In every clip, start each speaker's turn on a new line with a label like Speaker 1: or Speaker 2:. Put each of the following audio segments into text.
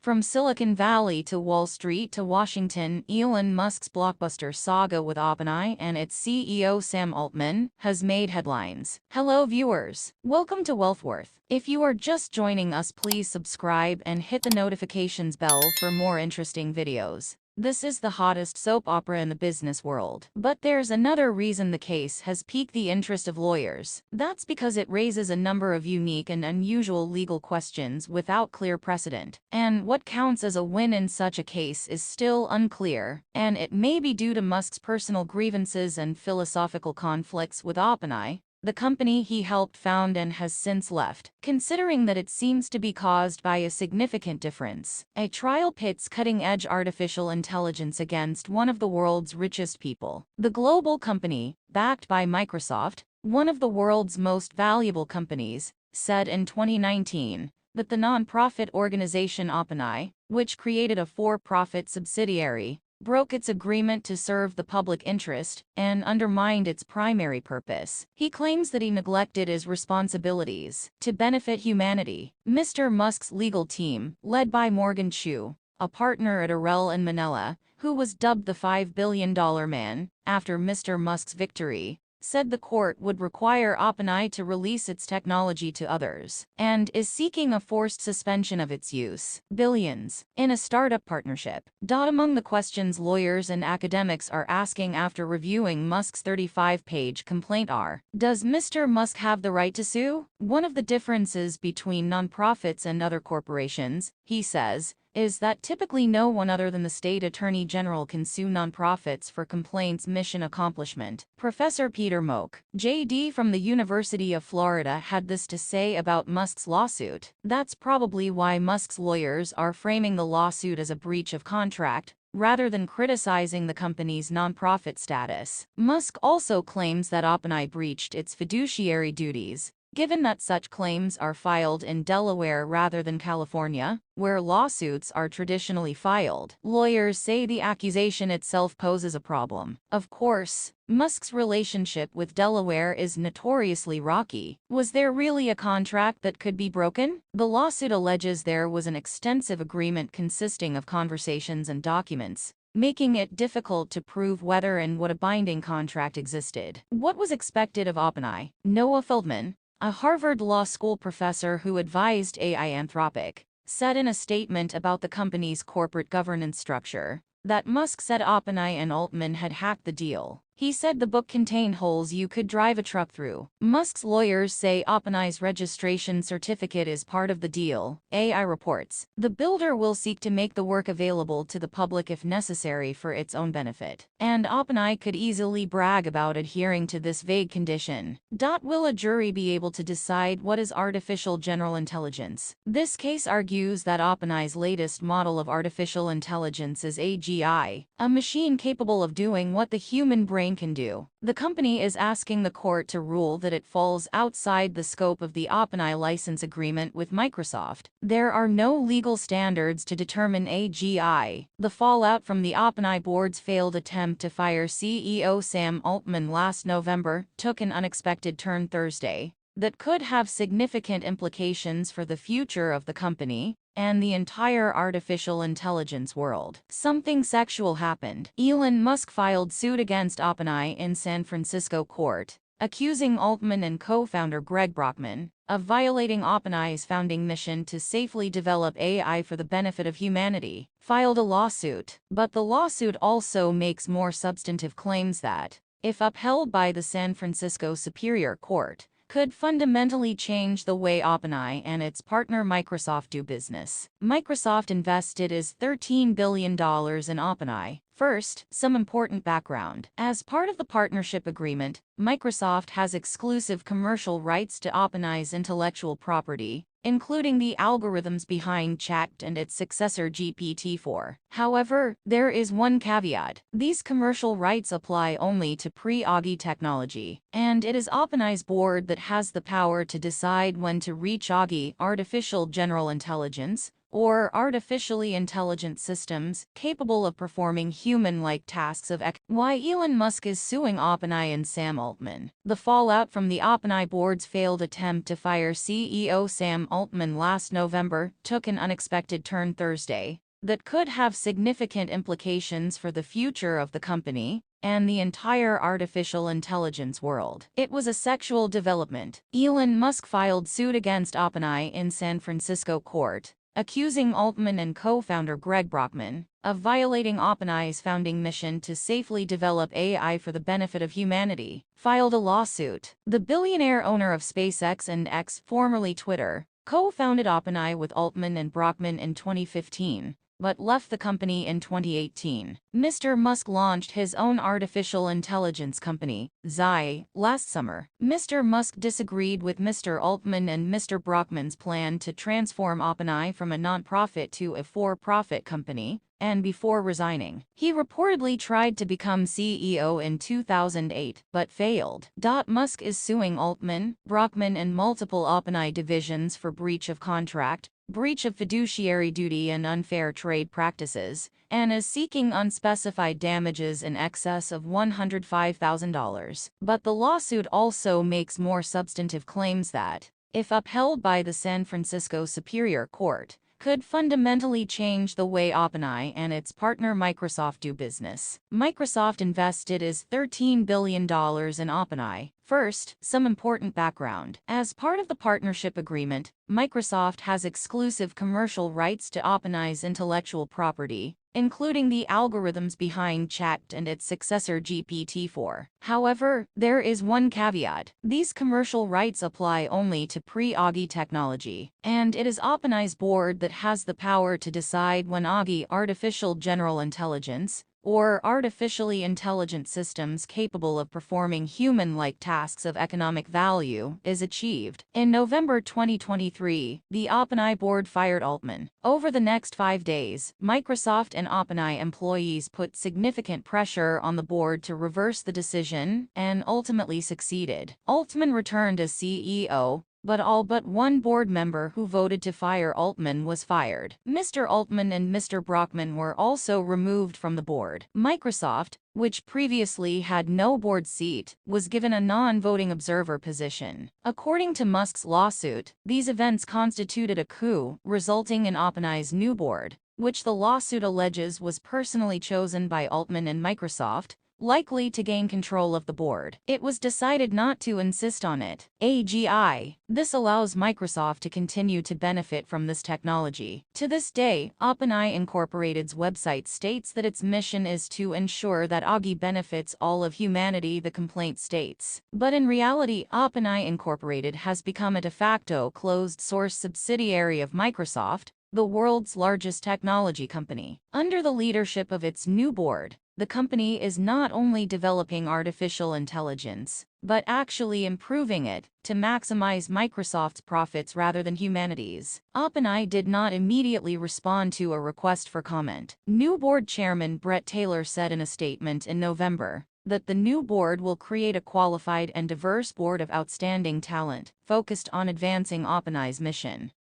Speaker 1: From Silicon Valley to Wall Street to Washington, Elon Musk's blockbuster saga with OpenAI and its CEO Sam Altman has made headlines. Hello viewers, welcome to Wealthworth. If you are just joining us, please subscribe and hit the notifications bell for more interesting videos. This is the hottest soap opera in the business world. But there's another reason the case has piqued the interest of lawyers. That's because it raises a number of unique and unusual legal questions without clear precedent. And what counts as a win in such a case is still unclear, and it may be due to Musk's personal grievances and philosophical conflicts with OpenAI, the company he helped found and has since left, considering that it seems to be caused by a significant difference. A trial pits cutting-edge artificial intelligence against one of the world's richest people. The global company, backed by Microsoft, one of the world's most valuable companies, said in 2019 that the non-profit organization OpenAI, which created a for-profit subsidiary, broke its agreement to serve the public interest and undermined its primary purpose. He claims that he neglected his responsibilities to benefit humanity. Mr. Musk's legal team, led by Morgan Chu, a partner at Arel in Manila, who was dubbed the $5 billion man after Mr. Musk's victory, said the court would require OpenAI to release its technology to others, and is seeking a forced suspension of its use. Billions in a startup partnership. Among the questions lawyers and academics are asking after reviewing Musk's 35-page complaint are: does Mr. Musk have the right to sue? One of the differences between nonprofits and other corporations, he says, is that typically no one other than the state attorney general can sue nonprofits for complaints mission accomplishment. Professor Peter Moak, J.D. from the University of Florida, had this to say about Musk's lawsuit. That's probably why Musk's lawyers are framing the lawsuit as a breach of contract, rather than criticizing the company's nonprofit status. Musk also claims that OpenAI breached its fiduciary duties, given that such claims are filed in Delaware rather than California, where lawsuits are traditionally filed. Lawyers say the accusation itself poses a problem. Of course, Musk's relationship with Delaware is notoriously rocky. Was there really a contract that could be broken? The lawsuit alleges there was an extensive agreement consisting of conversations and documents, making it difficult to prove whether and what a binding contract existed. What was expected of OpenAI? Noah Feldman, a Harvard Law School professor who advised AI Anthropic, said in a statement about the company's corporate governance structure that Musk said OpenAI and Altman had hacked the deal. He said the book contained holes you could drive a truck through. Musk's lawyers say OpenAI's registration certificate is part of the deal. AI reports, the builder will seek to make the work available to the public if necessary for its own benefit. And OpenAI could easily brag about adhering to this vague condition. Will a jury be able to decide what is artificial general intelligence? This case argues that OpenAI's latest model of artificial intelligence is AGI, a machine capable of doing what the human brain can do. The company is asking the court to rule that it falls outside the scope of the OpenAI license agreement with Microsoft. There are no legal standards to determine AGI. The fallout from the OpenAI board's failed attempt to fire CEO Sam Altman last November took an unexpected turn Thursday that could have significant implications for the future of the company and the entire artificial intelligence world. Something sexual happened. Elon Musk filed suit against OpenAI in San Francisco court, accusing Altman and co-founder Greg Brockman of violating OpenAI's founding mission to safely develop AI for the benefit of humanity. Filed a lawsuit, but the lawsuit also makes more substantive claims that, if upheld by the San Francisco Superior Court, could fundamentally change the way OpenAI and its partner Microsoft do business. Microsoft invested $13 billion in OpenAI. First, some important background. As part of the partnership agreement, Microsoft has exclusive commercial rights to OpenAI's intellectual property, including the algorithms behind Chat and its successor GPT-4. However, there is one caveat. These commercial rights apply only to pre-AGI technology, and it is OpenAI's board that has the power to decide when to reach AGI, artificial general intelligence, or artificially intelligent systems capable of performing human-like tasks of why Elon Musk is suing OpenAI and Sam Altman. The fallout from the OpenAI board's failed attempt to fire CEO Sam Altman last November took an unexpected turn Thursday that could have significant implications for the future of the company and the entire artificial intelligence world. It was a sexual development. Elon Musk filed suit against OpenAI in San Francisco court, accusing Altman and co-founder Greg Brockman of violating OpenAI's founding mission to safely develop AI for the benefit of humanity. Filed a lawsuit. The billionaire owner of SpaceX and X, formerly Twitter, co-founded OpenAI with Altman and Brockman in 2015. But left the company in 2018. Mr. Musk launched his own artificial intelligence company, Zai, last summer. Mr. Musk disagreed with Mr. Altman and Mr. Brockman's plan to transform OpenAI from a non-profit to a for-profit company, and before resigning, he reportedly tried to become CEO in 2008, but failed. Musk is suing Altman, Brockman, and multiple OpenAI divisions for breach of contract, breach of fiduciary duty and unfair trade practices, and is seeking unspecified damages in excess of $105,000. But the lawsuit also makes more substantive claims that, if upheld by the San Francisco Superior Court, could fundamentally change the way OpenAI and its partner Microsoft do business. Microsoft invested $13 billion in OpenAI. First, some important background. As part of the partnership agreement, Microsoft has exclusive commercial rights to OpenAI's intellectual property, including the algorithms behind Chat and its successor GPT-4. However, there is one caveat. These commercial rights apply only to pre-AGI technology, and it is OpenAI's board that has the power to decide when AGI, artificial general intelligence, or artificially intelligent systems capable of performing human-like tasks of economic value, is achieved. In November 2023, the OpenAI board fired Altman. Over the next 5 days, Microsoft and OpenAI employees put significant pressure on the board to reverse the decision, and ultimately succeeded. Altman returned as CEO, but all but one board member who voted to fire Altman was fired. Mr. Altman and Mr. Brockman were also removed from the board. Microsoft, which previously had no board seat, was given a non-voting observer position. According to Musk's lawsuit, these events constituted a coup, resulting in OpenAI's new board, which the lawsuit alleges was personally chosen by Altman and Microsoft, likely to gain control of the board. It was decided not to insist on it. AGI. This allows Microsoft to continue to benefit from this technology. To this day, OpenAI Incorporated's website states that its mission is to ensure that AGI benefits all of humanity, the complaint states. But in reality, OpenAI Incorporated has become a de facto closed-source subsidiary of Microsoft, the world's largest technology company. Under the leadership of its new board, the company is not only developing artificial intelligence, but actually improving it to maximize Microsoft's profits rather than humanity's. OpenAI did not immediately respond to a request for comment. New board chairman Brett Taylor said in a statement in November that the new board will create a qualified and diverse board of outstanding talent, focused on advancing OpenAI's mission.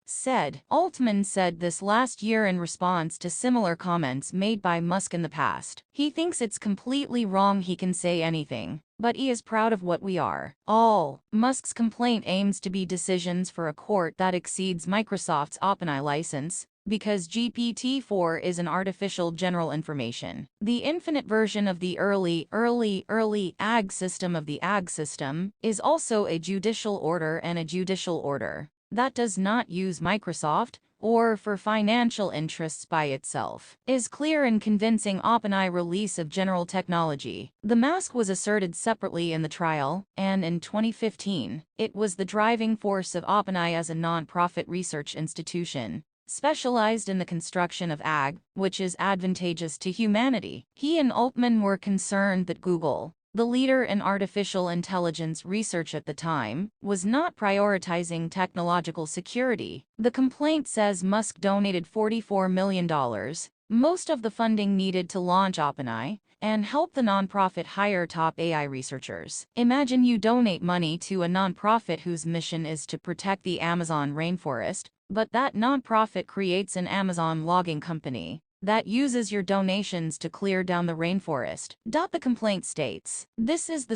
Speaker 1: Altman said this last year in response to similar comments made by Musk in the past. He thinks it's completely wrong he can say anything, but he is proud of what we are. All. Musk's complaint aims to be decisions for a court that exceeds Microsoft's OpenAI license, because GPT-4 is an artificial general information. The infinite version of the early AG system of the AG system is also a judicial order, and a judicial order that does not use Microsoft or for financial interests by itself is clear and convincing OpenAI release of general technology. The mask was asserted separately in the trial, and in 2015, it was the driving force of OpenAI as a non-profit research institution specialized in the construction of AG, which is advantageous to humanity. He and Altman were concerned that Google, the leader in artificial intelligence research at the time, was not prioritizing technological security. The complaint says Musk donated $44 million, most of the funding needed to launch OpenAI and help the nonprofit hire top AI researchers. Imagine you donate money to a nonprofit whose mission is to protect the Amazon rainforest, but that nonprofit creates an Amazon logging company that uses your donations to clear down the rainforest. The complaint states, "This is the